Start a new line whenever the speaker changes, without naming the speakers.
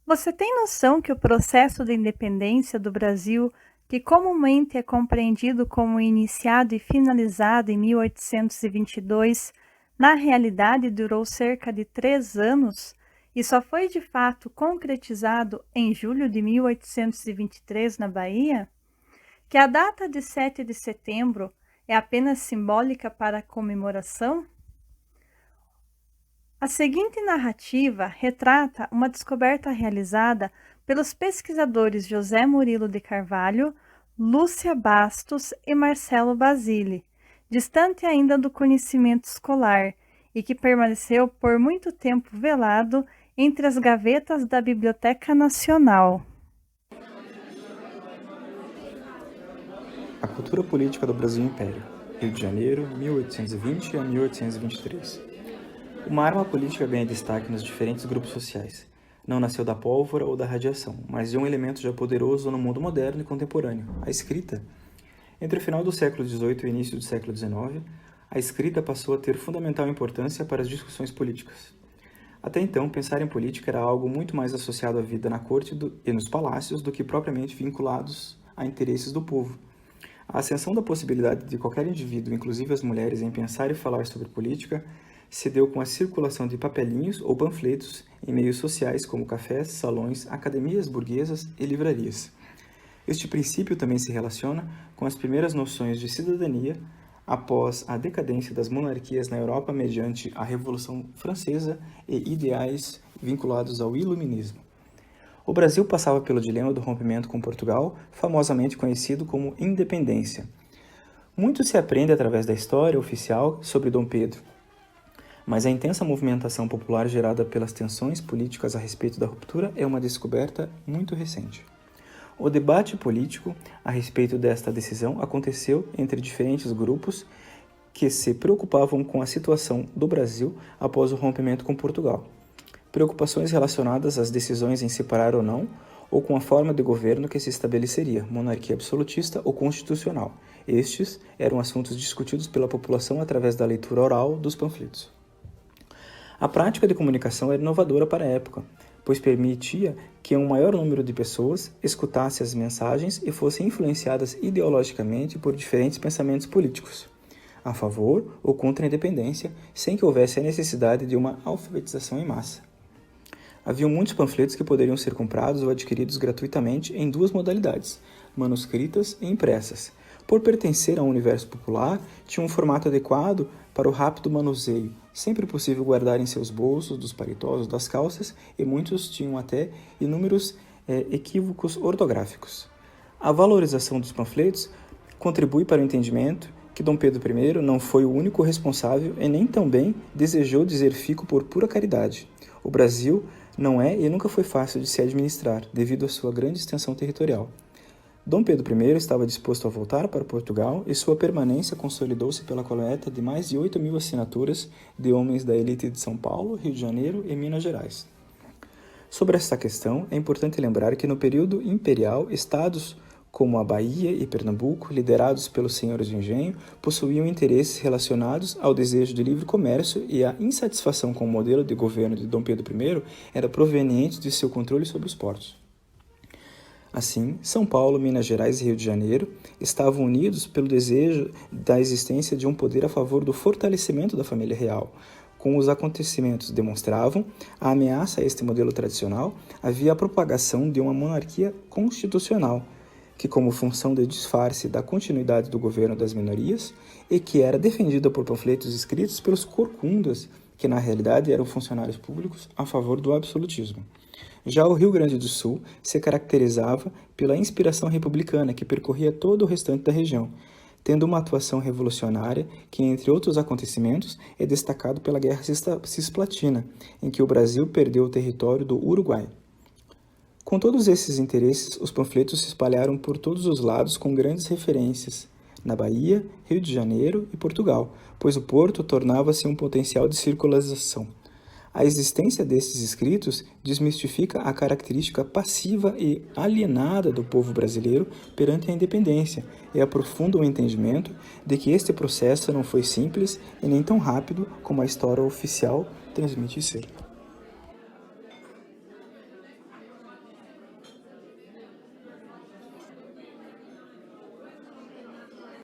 Você tem noção que o processo de independência do Brasil, que comumente é compreendido como iniciado e finalizado em 1822, na realidade durou cerca de 3 anos e só foi de fato concretizado em julho de 1823 na Bahia? Que a data de 7 de setembro é apenas simbólica para a comemoração? A seguinte narrativa retrata uma descoberta realizada pelos pesquisadores José Murilo de Carvalho, Lúcia Bastos e Marcelo Basile, distante ainda do conhecimento escolar e que permaneceu por muito tempo velado entre as gavetas da Biblioteca Nacional.
A cultura política do Brasil Império, Rio de Janeiro, 1820 a 1823. Uma arma política ganha destaque nos diferentes grupos sociais. Não nasceu da pólvora ou da radiação, mas de um elemento já poderoso no mundo moderno e contemporâneo, a escrita. Entre o final do século XVIII e o início do século XIX, a escrita passou a ter fundamental importância para as discussões políticas. Até então, pensar em política era algo muito mais associado à vida na corte e nos palácios do que propriamente vinculados a interesses do povo. A ascensão da possibilidade de qualquer indivíduo, inclusive as mulheres, em pensar e falar sobre política, se deu com a circulação de papelinhos ou panfletos em meios sociais como cafés, salões, academias burguesas e livrarias. Este princípio também se relaciona com as primeiras noções de cidadania após a decadência das monarquias na Europa mediante a Revolução Francesa e ideais vinculados ao iluminismo. O Brasil passava pelo dilema do rompimento com Portugal, famosamente conhecido como independência. Muito se aprende através da história oficial sobre Dom Pedro, mas a intensa movimentação popular gerada pelas tensões políticas a respeito da ruptura é uma descoberta muito recente. O debate político a respeito desta decisão aconteceu entre diferentes grupos que se preocupavam com a situação do Brasil após o rompimento com Portugal. Preocupações relacionadas às decisões em separar ou com a forma de governo que se estabeleceria, monarquia absolutista ou constitucional. Estes eram assuntos discutidos pela população através da leitura oral dos panfletos. A prática de comunicação era inovadora para a época, pois permitia que um maior número de pessoas escutasse as mensagens e fossem influenciadas ideologicamente por diferentes pensamentos políticos, a favor ou contra a independência, sem que houvesse a necessidade de uma alfabetização em massa. Haviam muitos panfletos que poderiam ser comprados ou adquiridos gratuitamente em duas modalidades, manuscritas e impressas. Por pertencer a um universo popular, tinha um formato adequado para o rápido manuseio, sempre possível guardar em seus bolsos, dos paletós ou das calças, e muitos tinham até inúmeros equívocos ortográficos. A valorização dos panfletos contribui para o entendimento que Dom Pedro I não foi o único responsável e nem também desejou dizer fico por pura caridade. O Brasil não é e nunca foi fácil de se administrar, devido à sua grande extensão territorial. Dom Pedro I estava disposto a voltar para Portugal e sua permanência consolidou-se pela coleta de mais de 8.000 assinaturas de homens da elite de São Paulo, Rio de Janeiro e Minas Gerais. Sobre esta questão, é importante lembrar que no período imperial, estados como a Bahia e Pernambuco, liderados pelos senhores de engenho, possuíam interesses relacionados ao desejo de livre comércio e a insatisfação com o modelo de governo de Dom Pedro I era proveniente de seu controle sobre os portos. Assim, São Paulo, Minas Gerais e Rio de Janeiro estavam unidos pelo desejo da existência de um poder a favor do fortalecimento da família real. Com os acontecimentos demonstravam a ameaça a este modelo tradicional, havia a propagação de uma monarquia constitucional, que como função de disfarce da continuidade do governo das minorias e que era defendida por panfletos escritos pelos corcundas, que na realidade eram funcionários públicos a favor do absolutismo. Já o Rio Grande do Sul se caracterizava pela inspiração republicana que percorria todo o restante da região, tendo uma atuação revolucionária que, entre outros acontecimentos, é destacado pela Guerra Cisplatina, em que o Brasil perdeu o território do Uruguai. Com todos esses interesses, os panfletos se espalharam por todos os lados com grandes referências na Bahia, Rio de Janeiro e Portugal, pois o porto tornava-se um potencial de circulação. A existência desses escritos desmistifica a característica passiva e alienada do povo brasileiro perante a independência e aprofunda o entendimento de que este processo não foi simples e nem tão rápido como a história oficial transmite ser.